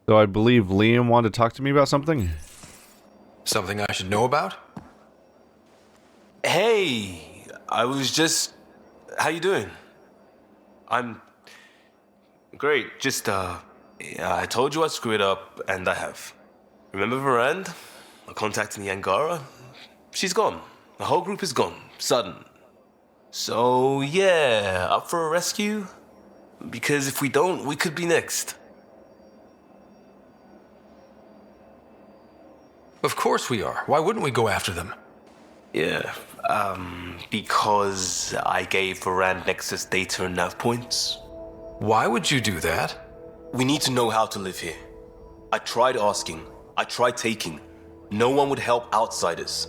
So I believe Liam wanted to talk to me about something. Something I should know about? Hey, I was just... How you doing? I'm... Great, just, yeah, I told you I'd screw it up, and I have. Remember Varand? I contacted the Angara? She's gone. The whole group is gone. Sudden. So, yeah, up for a rescue? Because if we don't, we could be next. Of course we are. Why wouldn't we go after them? Yeah, because I gave Varand Nexus data and nav points. Why would you do that? We need to know how to live here. I tried asking. I tried taking. No one would help outsiders.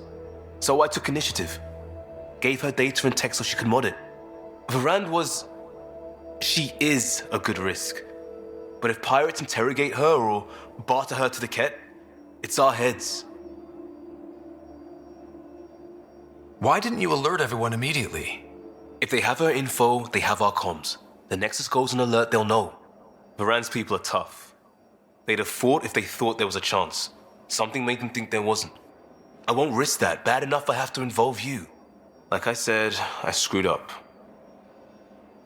So I took initiative. Gave her data and tech so she could mod it. Varand was... She is a good risk. But if pirates interrogate her or barter her to the Ket, it's our heads. Why didn't you alert everyone immediately? If they have her info, they have our comms. The Nexus goes on alert, they'll know. Varand's people are tough. They'd have fought if they thought there was a chance. Something made them think there wasn't. I won't risk that. Bad enough I have to involve you. Like I said, I screwed up.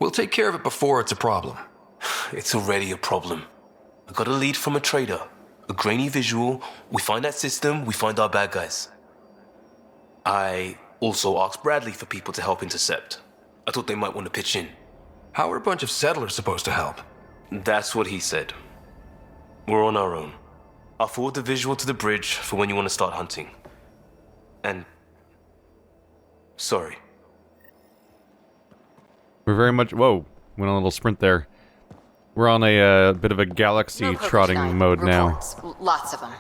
We'll take care of it before it's a problem. It's already a problem. I got a lead from a trader. A grainy visual. We find that system, we find our bad guys. I also asked Bradley for people to help intercept. I thought they might want to pitch in. How are a bunch of settlers supposed to help? That's what he said. We're on our own. I'll forward the visual to the bridge for when you want to start hunting. And... sorry. We're very much... Whoa, went on a little sprint there. We're on a bit of a galaxy No poker trotting tonight. mode Reports. Lots of them.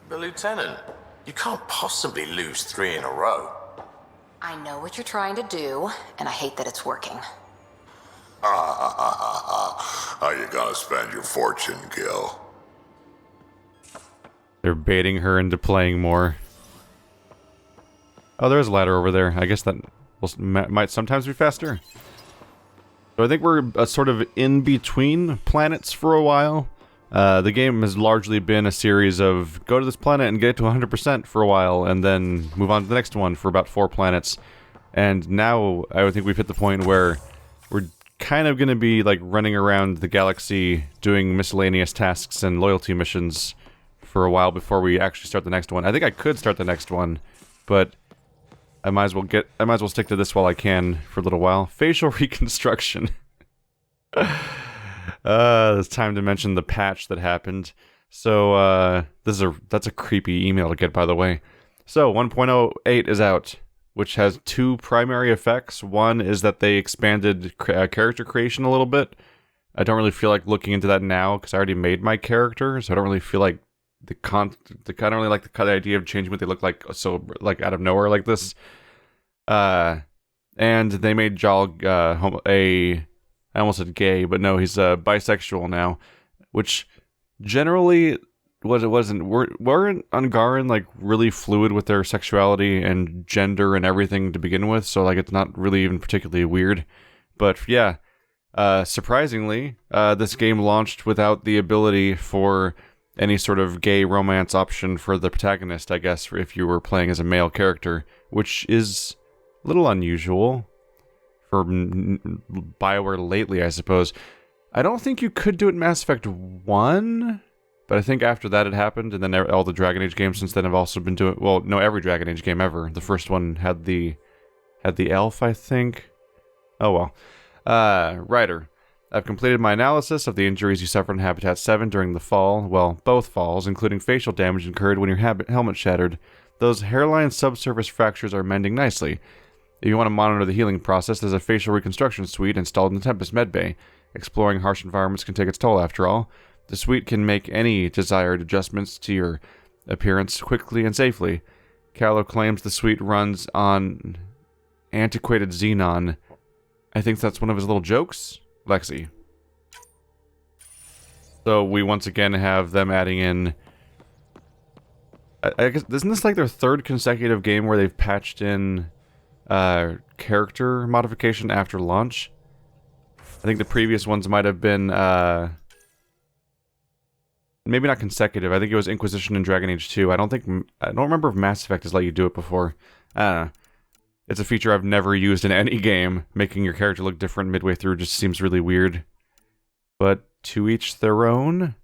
But Lieutenant, you can't possibly lose 3 in a row. I know what you're trying to do, and I hate that it's working. How you gonna spend your fortune, Gil? They're baiting her into playing more. Oh, there's a ladder over there. I guess that might sometimes be faster. So I think we're sort of in between planets for a while. The game has largely been a series of go to this planet and get to 100% for a while, and then move on to the next one for about 4 planets. And now I would think we've hit the point where we're kind of going to be like running around the galaxy doing miscellaneous tasks and loyalty missions for a while before we actually start the next one. I think I could start the next one, but I might as well stick to this while I can for a little while. Facial reconstruction. It's time to mention the patch that happened. So that's a creepy email to get, by the way. So 1.08 is out, which has 2 primary effects. One is that they expanded character creation a little bit. I don't really feel like looking into that now because I already made my character, so I don't really feel like I don't really like the idea of changing what they look like so like out of nowhere like this. And they made Jal I almost said gay, but no, he's bisexual now, which generally weren't Angaran like really fluid with their sexuality and gender and everything to begin with, so like it's not really even particularly weird. But yeah, surprisingly, this game launched without the ability for any sort of gay romance option for the protagonist, I guess, if you were playing as a male character, which is a little unusual for BioWare lately, I suppose. I don't think you could do it in Mass Effect 1, but I think after that it happened, and then all the Dragon Age games since then have also been doing... Well, no, every Dragon Age game ever. The first one had the elf, I think. Oh well. Writer. I've completed my analysis of the injuries you suffered in Habitat 7 during the fall. Well, both falls, including facial damage incurred when your helmet shattered. Those hairline subsurface fractures are mending nicely. If you want to monitor the healing process, there's a facial reconstruction suite installed in the Tempest Medbay. Exploring harsh environments can take its toll after all. The suite can make any desired adjustments to your appearance quickly and safely. Callow claims the suite runs on antiquated xenon. I think that's one of his little jokes. Lexi. So we once again have them adding in... I guess, isn't this like their 3rd consecutive game where they've patched in character modification after launch? I think the previous ones might have been Maybe not consecutive. I think it was Inquisition and Dragon Age 2. I don't remember if Mass Effect has let you do it before. I don't know. It's a feature I've never used in any game. Making your character look different midway through just seems really weird. But to each their own.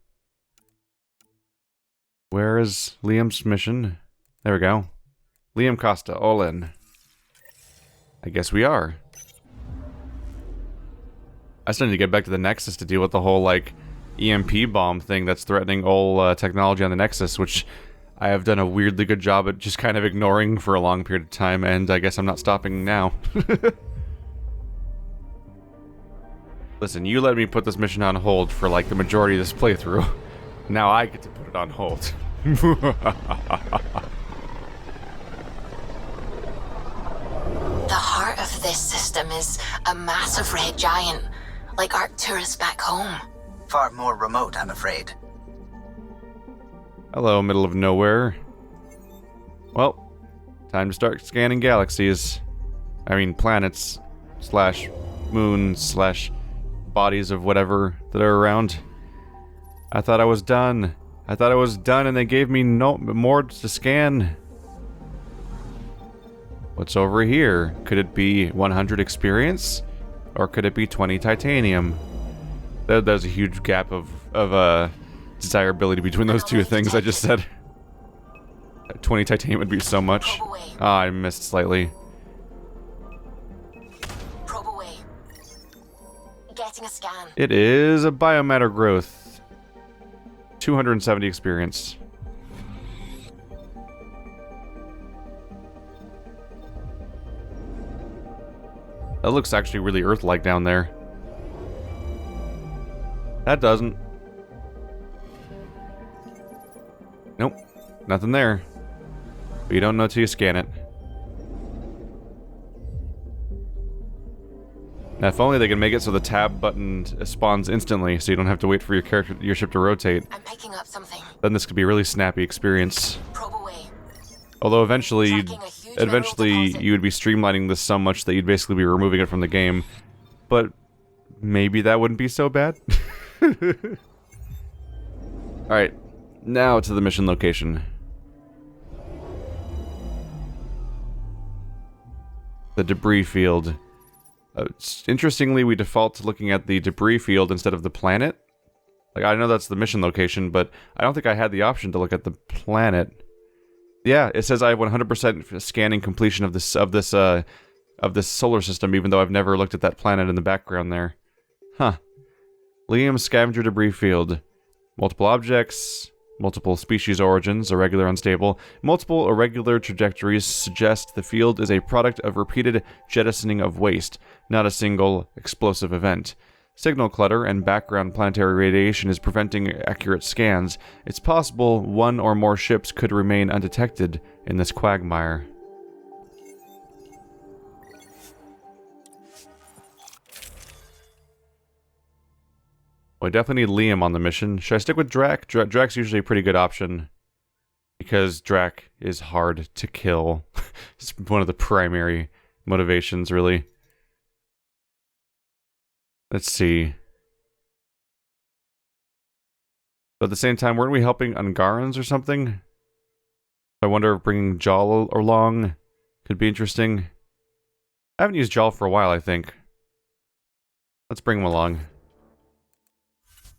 Where is Liam's mission? There we go. Liam Kosta, all in. I guess we are. I still need to get back to the Nexus to deal with the whole, like, EMP bomb thing that's threatening all technology on the Nexus, which I have done a weirdly good job at just kind of ignoring for a long period of time, and I guess I'm not stopping now. Listen, you let me put this mission on hold for, like, the majority of this playthrough. Now I get to put it on hold. The heart of this system is a massive red giant, like Arcturus back home. Far more remote, I'm afraid. Hello, middle of nowhere. Well, time to start scanning galaxies. I mean, planets, slash moons, slash bodies of whatever that are around. I thought I was done. I thought I was done and they gave me no more to scan. What's over here? Could it be 100 experience? Or could it be 20 titanium? There's a huge gap of desirability between those two things I just said. 20 titanium would be so much. Ah, I missed slightly. Probe away. Getting a scan. It is a biomatter growth. 270 experience. That looks actually really Earth-like down there. That doesn't. Nope. Nothing there. But you don't know till you scan it. Now, if only they can make it so the tab button spawns instantly, so you don't have to wait for your ship to rotate. I'm picking up something. Then this could be a really snappy experience. Probe away. Although eventually you deposit. would be streamlining this so much that you'd basically be removing it from the game. But maybe that wouldn't be so bad. Alright, now to the mission location. The debris field. Interestingly, we default to looking at the debris field instead of the planet. Like, I know that's the mission location, but I don't think I had the option to look at the planet. Yeah, it says I have 100% scanning completion of this solar system, even though I've never looked at that planet in the background there. Huh. Liam scavenger debris field. Multiple objects, multiple species origins, irregular, unstable. Multiple irregular trajectories suggest the field is a product of repeated jettisoning of waste, not a single explosive event. Signal clutter and background planetary radiation is preventing accurate scans. It's possible one or more ships could remain undetected in this quagmire. Well, I definitely need Liam on the mission. Should I stick with Drac? Drac's usually a pretty good option. Because Drac is hard to kill. It's one of the primary motivations, really. Let's see. But at the same time, weren't we helping Ungarans or something? I wonder if bringing Jal along could be interesting. I haven't used Jal for a while, I think. Let's bring him along.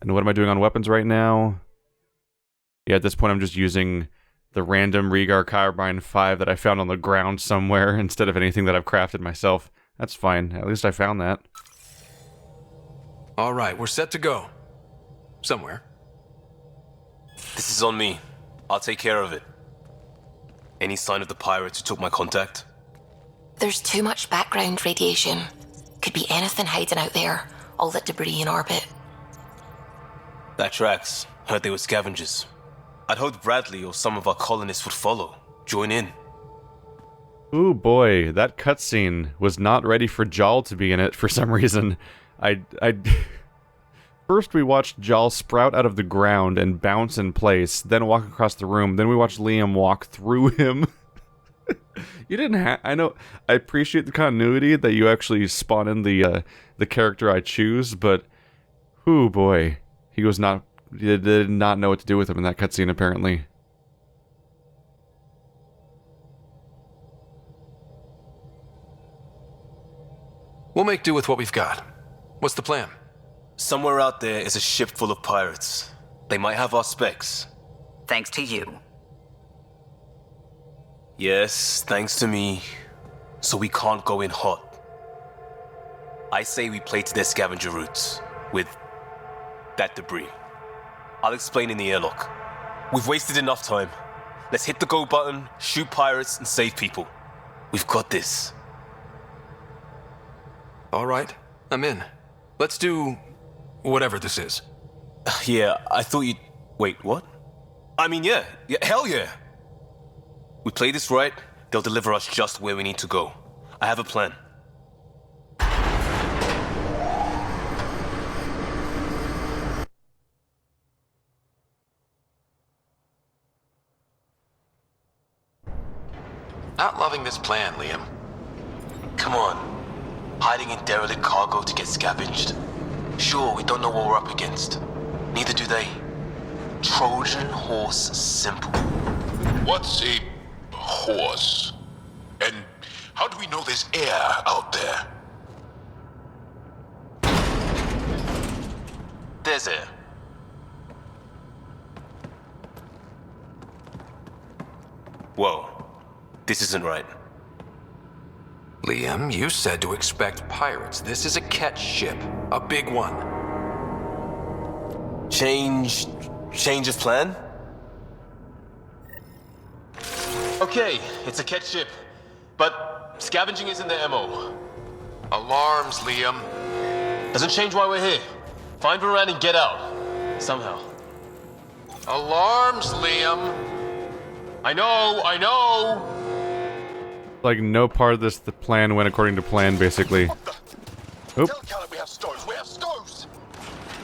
And what am I doing on weapons right now? Yeah, at this point I'm just using the random Rhaegar Carbine 5 that I found on the ground somewhere instead of anything that I've crafted myself. That's fine. At least I found that. All right, we're set to go. Somewhere. This is on me. I'll take care of it. Any sign of the pirates who took my contact? There's too much background radiation. Could be anything hiding out there. All that debris in orbit. That tracks. Heard they were scavengers. I'd hoped Bradley or some of our colonists would follow. Join in. Ooh boy, that cutscene was not ready for Jal to be in it for some reason. First we watched Jal sprout out of the ground and bounce in place, then walk across the room, then we watched Liam walk through him. You didn't have... I know... I appreciate the continuity that you actually spawn in the character I choose, but... Ooh boy. He was not They did not know what to do with him in that cutscene, apparently. We'll make do with what we've got. What's the plan? Somewhere out there is a ship full of pirates. They might have our specs. Thanks to you. Yes, thanks to me. So we can't go in hot. I say we play to their scavenger routes with that debris. I'll explain in the airlock. We've wasted enough time. Let's hit the go button, shoot pirates, and save people. We've got this. All right, I'm in. Let's do whatever this is. Yeah, I thought you'd... Wait, what? I mean, yeah, hell yeah. We play this right, they'll deliver us just where we need to go. I have a plan. Not loving this plan, Liam. Come on. Hiding in derelict cargo to get scavenged. Sure, we don't know what we're up against. Neither do they. Trojan horse simple. What's a horse? And how do we know there's air out there? There's air. Whoa. This isn't right. Liam, you said to expect pirates. This is a catch ship. A big one. Change of plan? Okay, it's a catch ship. But scavenging isn't the MO. Alarms, Liam. Doesn't change why we're here. Find Varan and get out. Somehow. Alarms, Liam. I know! Like, no part of the plan went according to plan, basically. Oop. Tell Caleb we have stoves. We have stoves.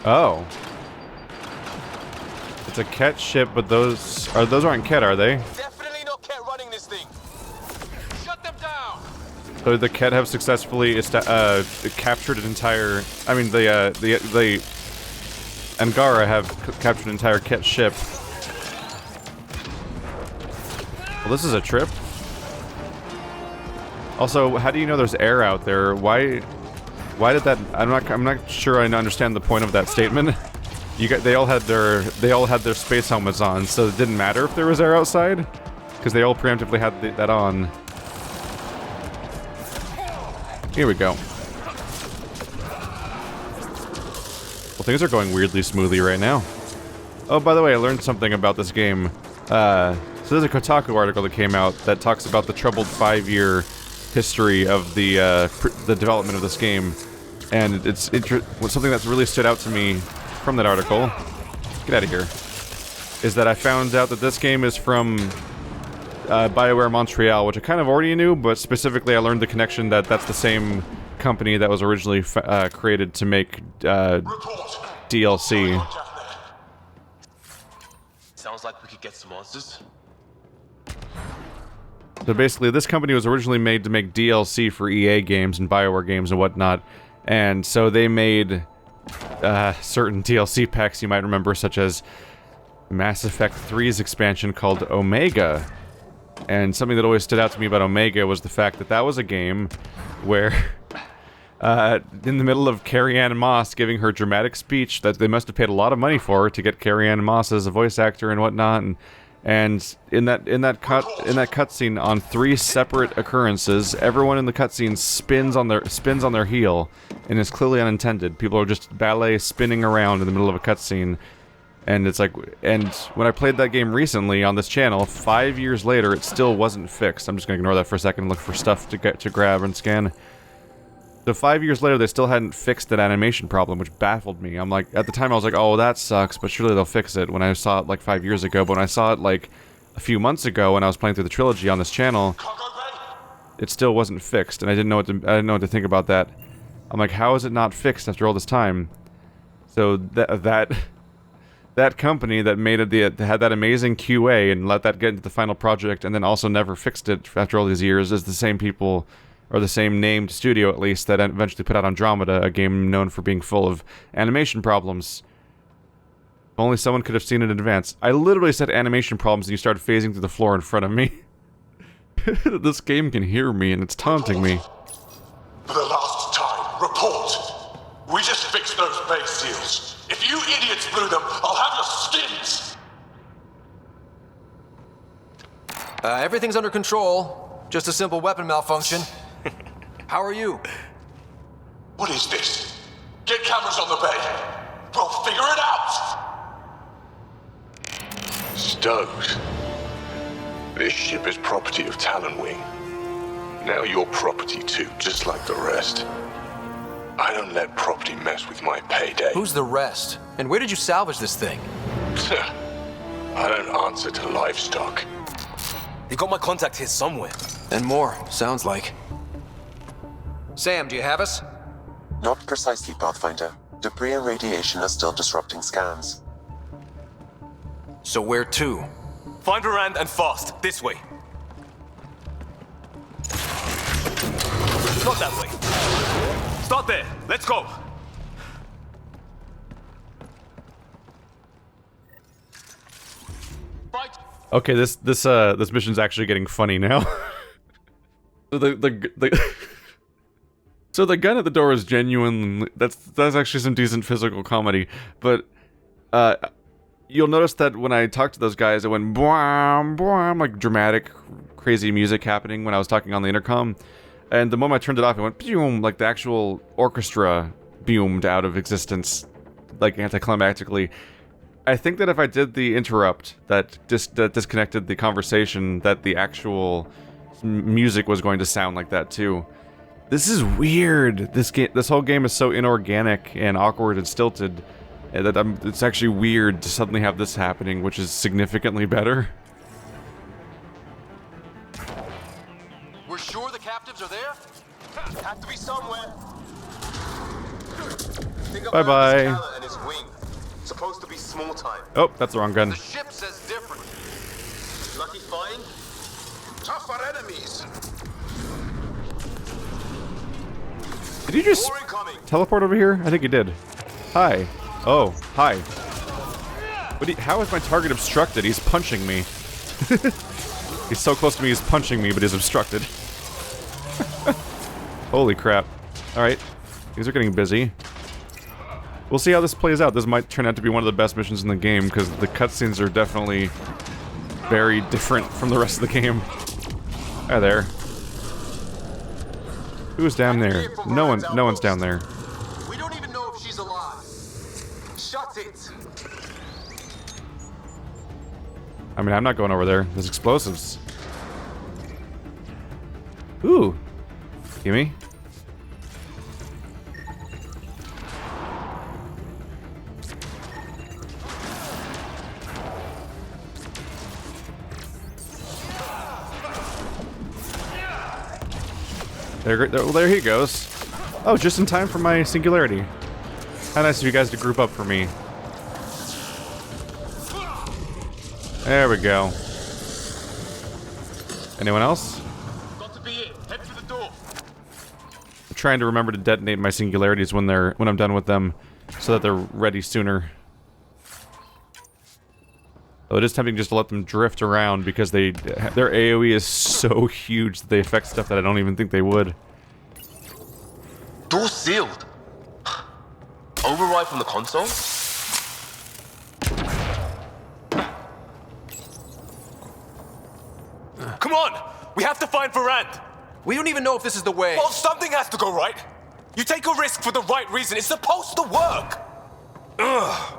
Oh. It's a Ket ship, but those aren't Ket, are they? Definitely not Ket running this thing. Shut them down! So the Ket have successfully captured an entire... I mean, the Angara have captured an entire Ket ship. Well, this is a trip. Also, how do you know there's air out there? Why did that? I'm not sure I understand the point of that statement. They all had their space helmets on, so it didn't matter if there was air outside, because they all preemptively had that on. Here we go. Well, things are going weirdly smoothly right now. Oh, by the way, I learned something about this game. So there's a Kotaku article that came out that talks about the troubled 5-year history of the development of this game, and it's something that's really stood out to me from that article. Get out of here. Is that I found out that this game is from BioWare Montreal, which I kind of already knew, but specifically I learned the connection that that's the same company that was originally created to make DLC. Sounds like we could get some monsters. So basically, this company was originally made to make DLC for EA games and BioWare games and whatnot, and so they made certain DLC packs you might remember, such as Mass Effect 3's expansion called Omega. And something that always stood out to me about Omega was the fact that that was a game where, in the middle of Carrie-Anne Moss giving her dramatic speech that they must have paid a lot of money for to get Carrie-Anne Moss as a voice actor and whatnot, and in that cutscene on 3 separate occurrences, everyone in the cutscene spins on their heel, and it's clearly unintended. People are just ballet spinning around in the middle of a cutscene. And it's like, and when I played that game recently on this channel, 5 years later, it still wasn't fixed. I'm just gonna ignore that for a second and look for stuff to grab and scan. So 5 years later, they still hadn't fixed that animation problem, which baffled me. I'm like, at the time I was like, oh, that sucks, but surely they'll fix it when I saw it like 5 years ago. But when I saw it like a few months ago when I was playing through the trilogy on this channel, it still wasn't fixed, and I didn't know what to think about that. I'm like, how is it not fixed after all this time? So that company that made it had that amazing QA and let that get into the final project and then also never fixed it after all these years is the same people, or the same named studio at least, that eventually put out Andromeda, a game known for being full of animation problems. Only someone could have seen it in advance. I literally said animation problems and you started phasing through the floor in front of me. This game can hear me and it's taunting me. For the last time, report. We just fixed those base seals. If you idiots blew them, I'll have your skins. Everything's under control. Just a simple weapon malfunction. How are you? What is this? Get cameras on the bay. We'll figure it out. Stokes. This ship is property of Talonwing. Now you're property too, just like the rest. I don't let property mess with my payday. Who's the rest? And where did you salvage this thing? I don't answer to livestock. They got my contact here somewhere. And more, sounds like. Sam, do you have us? Not precisely, Pathfinder. Debris and radiation are still disrupting scans. So where to? Find Rand and fast. This way. Not that way. Start there. Let's go. Fight! Okay, this mission's actually getting funny now. So the gun at the door is genuine. That's actually some decent physical comedy. But you'll notice that when I talked to those guys, it went boom, boom, like dramatic, crazy music happening when I was talking on the intercom. And the moment I turned it off, it went boom, like the actual orchestra boomed out of existence, like anticlimactically. I think that if I did the interrupt that disconnected the conversation, that the actual music was going to sound like that too. This is weird. This whole game is so inorganic and awkward and stilted that it's actually weird to suddenly have this happening, which is significantly better. We're sure the captives are there? Have to be somewhere. Bye-bye. And his wing. Supposed to be small time. Oh, that's the wrong gun. The ship says different. Lucky find? Tougher enemies. Did you just More incoming. teleport over here? I think you did. Hi. Oh, hi. How is my target obstructed? He's punching me. He's so close to me, he's punching me, but he's obstructed. Holy crap. Alright. These are getting busy. We'll see how this plays out. This might turn out to be one of the best missions in the game, because the cutscenes are definitely very different from the rest of the game. Hi there. Who's down there? No one's down there. We don't even know if she's alive. Shut it. I mean, I'm not going over there. There's explosives. Ooh. Gimme. There he goes. Oh, just in time for my singularity. How nice of you guys to group up for me. There we go. Anyone else? Got to be it. Head for the door. I'm trying to remember to detonate my singularities when I'm done with them, so that they're ready sooner. Though it is tempting just to let them drift around because their AoE is so huge that they affect stuff that I don't even think they would. Door sealed. Override from the console? Come on! We have to find Varand! We don't even know if this is the way. Well, something has to go right! You take a risk for the right reason. It's supposed to work! Ugh.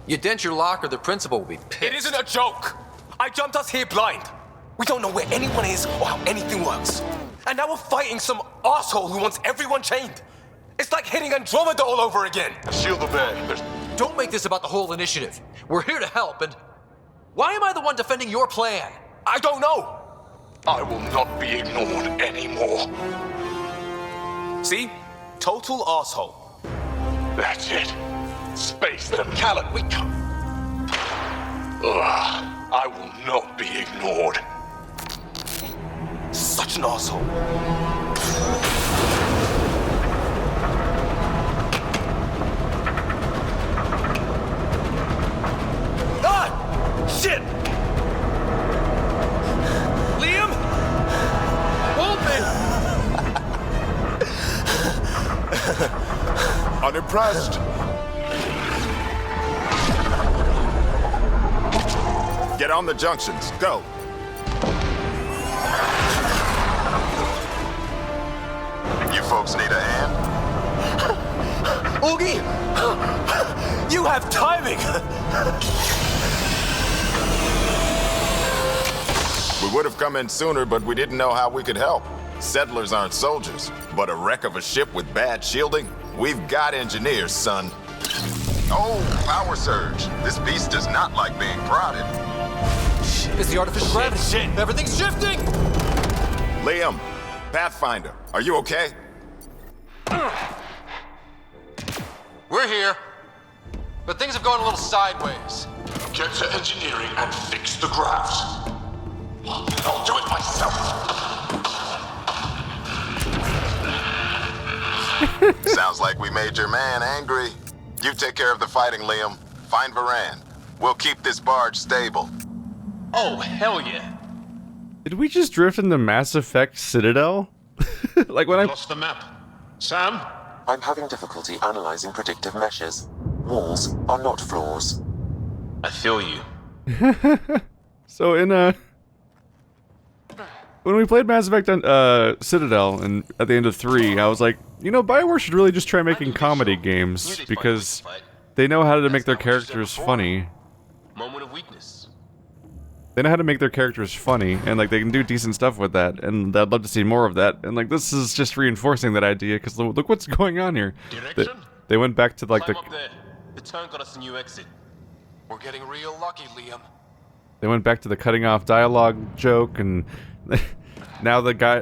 You dent your locker, the principal will be pissed. It isn't a joke! I jumped us here blind. We don't know where anyone is or how anything works. And now we're fighting some asshole who wants everyone chained. It's like hitting Andromeda all over again. Shield the bay. Don't make this about the whole initiative. We're here to help, and why am I the one defending your plan? I don't know. I will not be ignored anymore. See? Total asshole. That's it. Space them. Callan, we come. I will not be ignored. Such an asshole. trust. Get on the junctions. Go. You folks need a hand? Oogie! You have timing! We would have come in sooner, but we didn't know how we could help. Settlers aren't soldiers, but a wreck of a ship with bad shielding? We've got engineers, son. Oh, power surge. This beast does not like being prodded. It's the artificial gravity. Everything's shifting! Liam, Pathfinder, are you okay? We're here. But things have gone a little sideways. Get to engineering and fix the graphs. I'll do it myself. Sounds like we made your man angry. You take care of the fighting, Liam. Find Varan. We'll keep this barge stable. Oh, hell yeah. Did we just drift into Mass Effect Citadel? Like when I Lost the map. Sam? I'm having difficulty analyzing predictive meshes. Walls are not floors. I feel you. So in when we played Mass Effect Citadel and at the end of 3, I was like, you know, BioWare should really just try making comedy games because they know how to make their characters funny. Moment of weakness. They know how to make their characters funny, and like they can do decent stuff with that, and I'd love to see more of that. And like this is just reinforcing that idea because look what's going on here. They went back to like Climb up there. The turn got us a new exit. We're getting real lucky, Liam. They went back to the cutting off dialogue joke, and now the guy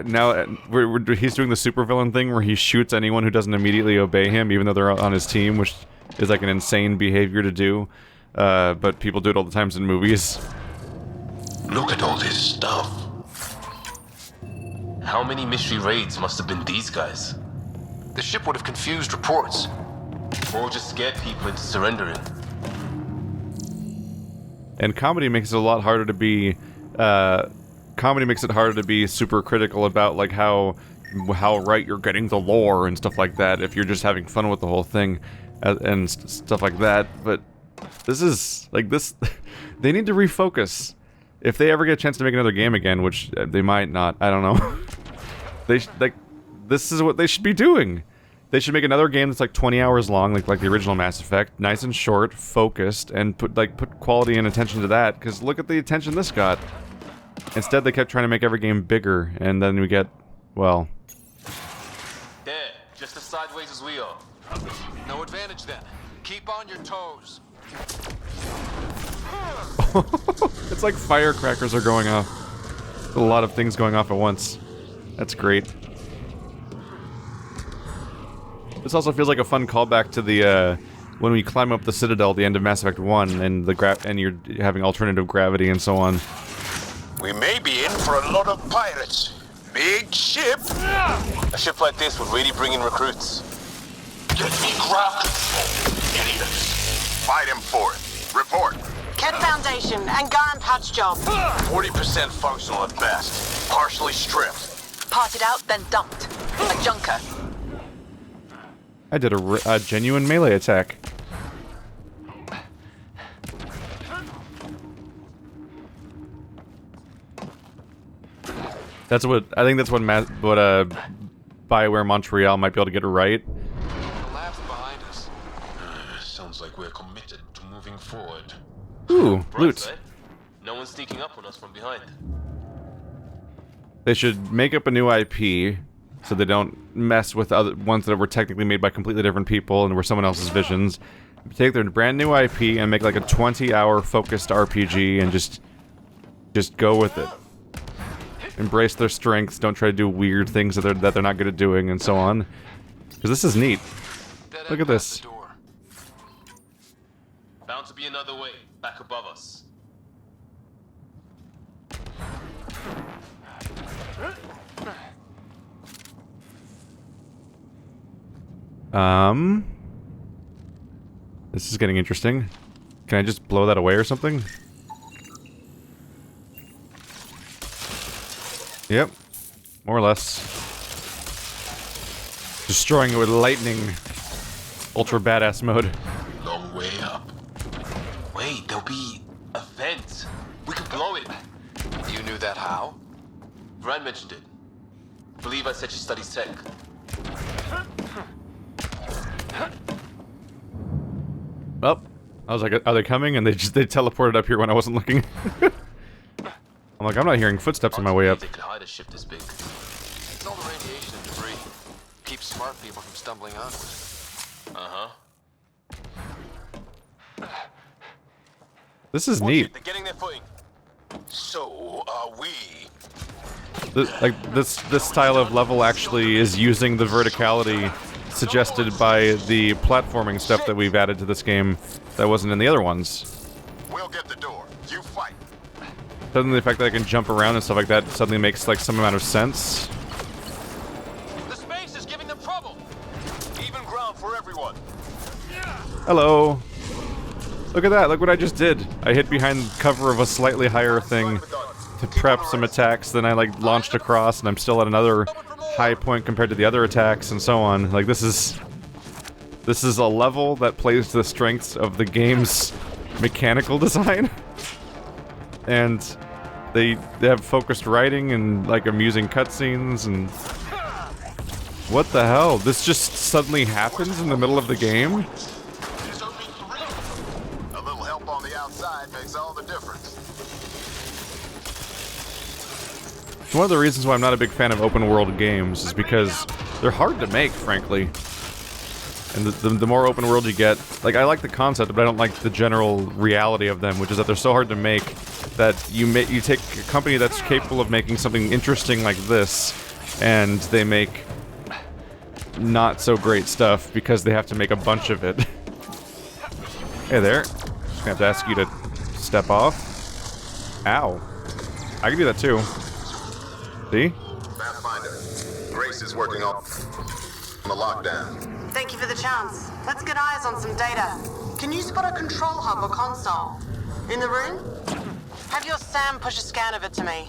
he's doing the supervillain thing where he shoots anyone who doesn't immediately obey him, even though they're on his team, which is like an insane behavior to do. But people do it all the times in movies. Look at all this stuff. How many mystery raids must have been these guys? The ship would have confused reports. Or just scared people into surrendering. And comedy makes it a lot harder to be. Comedy makes it harder to be super critical about like how right you're getting the lore and stuff like that. If you're just having fun with the whole thing, and stuff like that. But this is like this. They need to refocus. If they ever get a chance to make another game again, which they might not, I don't know. This is what they should be doing. They should make another game that's like 20 hours long, like the original Mass Effect, nice and short, focused, and put quality and attention to that. Because look at the attention this got. Instead, they kept trying to make every game bigger, and then we get, well. There, just as sideways as we are. No advantage then. Keep on your toes. It's like firecrackers are going off. A lot of things going off at once. That's great. This also feels like a fun callback to the when we climb up the Citadel at the end of Mass Effect 1 and and you're having alternative gravity and so on. We may be in for a lot of pirates. Big ship. A ship like this would really bring in recruits. Get me ground control, idiots. Fight him for it. Report. Ked Foundation, Angaran patch job. 40% functional at best. Partially stripped. Parted out, then dumped. A junker. I did a genuine melee attack. That's what I think. That's what BioWare Montreal might be able to get it right. The lab's behind us. Sounds like we're committed to moving forward. Ooh, Bright loot. side, no one's sneaking up on us from behind. They should make up a new IP so they don't mess with other ones that were technically made by completely different people and were someone else's visions. Take their brand new IP and make like a 20-hour focused RPG and just go with it. Embrace their strengths. Don't try to do weird things that they're not good at doing, and so on. Because this is neat. Look at this. Bound to be another way, back above us. This is getting interesting. Can I just blow that away or something? Yep. More or less. Destroying it with lightning. ultra badass mode. Long way up. Wait, there'll be a vent. We could blow it. You knew that how? Rand mentioned it. Believe I said she studies tech. Oh, I was like, are they coming? And they teleported up here when I wasn't looking. I'm like, I'm not hearing footsteps on my way up. They could hide a ship this big. It's all the radiation and debris. Keeps smart people from stumbling onto it. This is neat. They're getting their footing. So are we. This style of level actually is using the verticality suggested by the platforming stuff that we've added to this game that wasn't in the other ones. We'll get the door. You fight. Suddenly the fact that I can jump around and stuff like that suddenly makes like some amount of sense. The space is giving them trouble. Even ground for everyone. Hello. Look at that, look what I just did. I hid behind cover of a slightly higher thing to prep some attacks, then I like launched across and I'm still at another high point compared to the other attacks and so on. Like this is a level that plays to the strengths of the game's mechanical design. And they have focused writing and like amusing cutscenes and what the hell? This just suddenly happens in the middle of the game? A little help on the outside makes all the difference. One of the reasons why I'm not a big fan of open world games is because they're hard to make, frankly. And the more open world you get, like I like the concept, but I don't like the general reality of them, which is that they're so hard to make that you take a company that's capable of making something interesting like this, and they make not so great stuff because they have to make a bunch of it. Hey there. Just gonna have to ask you to step off. Ow. I can do that too. See? Pathfinder, Grace is working on the lockdown. Thank you for the chance. Let's get eyes on some data. Can you spot a control hub or console? In the room? Have your Sam push a scan of it to me.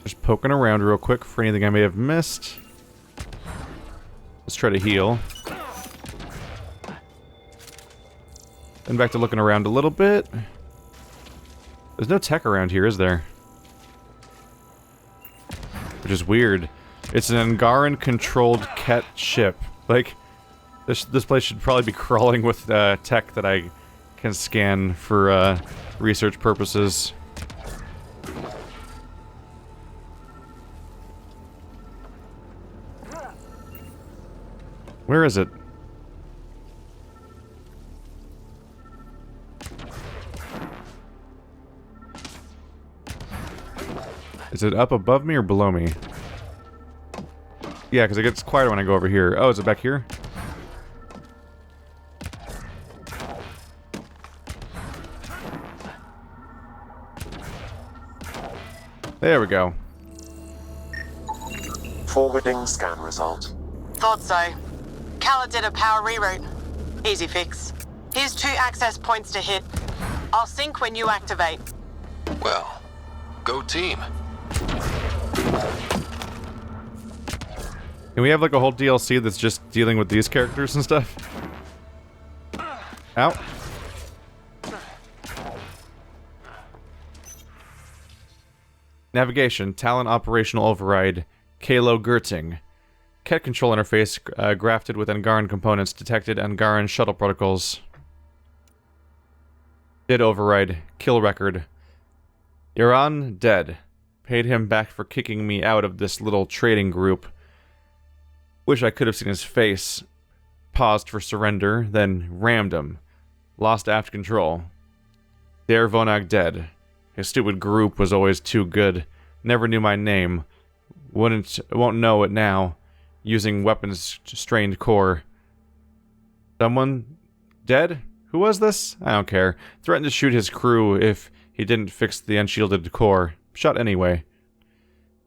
Just poking around real quick for anything I may have missed. Let's try to heal. And back to looking around a little bit. There's no tech around here, is there? Which is weird. It's an Angaran-controlled Ket ship. Like, this place should probably be crawling with tech that I can scan for research purposes. Where is it? Is it up above me or below me? Yeah, because it gets quieter when I go over here. Oh, is it back here? There we go. Forwarding scan result. Thought so. Kala did a power reroute. Easy fix. Here's 2 access points to hit. I'll sync when you activate. Well, go team. Can we have like a whole DLC that's just dealing with these characters and stuff? Ow. Navigation, Talon Operational Override, Kalo Gerting. Ket control interface grafted with Angaran components detected Angaran shuttle protocols. Did override, kill record. Iran dead. Paid him back for kicking me out of this little trading group. Wish I could have seen his face. Paused for surrender, then rammed him. Lost aft control. Dare Vonag dead. His stupid group was always too good. Never knew my name. Won't know it now. Using weapons-strained core. Someone dead? Who was this? I don't care. Threatened to shoot his crew if he didn't fix the unshielded core. Shot anyway.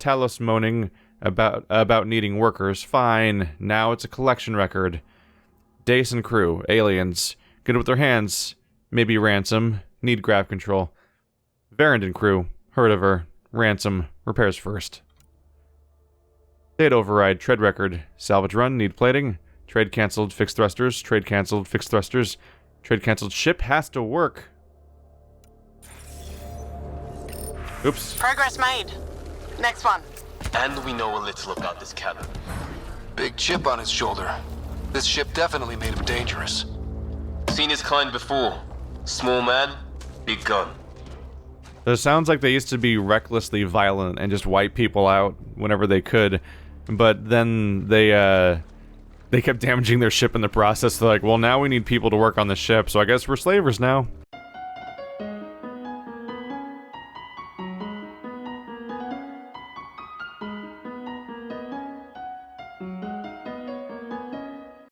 Talos moaning about needing workers. Fine. Now it's a collection record. Dace and crew. Aliens. Good with their hands. Maybe ransom. Need grab control. Verandon crew. Heard of her. Ransom. Repairs first. Data override. Tread record. Salvage run. Need plating. Trade cancelled. Fixed thrusters. Trade cancelled. Fixed thrusters. Trade cancelled. Ship has to work. Oops. Progress made. Next one. And we know a little about this Callan. Big chip on his shoulder. This ship definitely made him dangerous. Seen his kind before. Small man, big gun. It sounds like they used to be recklessly violent and just wipe people out whenever they could, but then they kept damaging their ship in the process. They're like, well, now we need people to work on the ship, so I guess we're slavers now.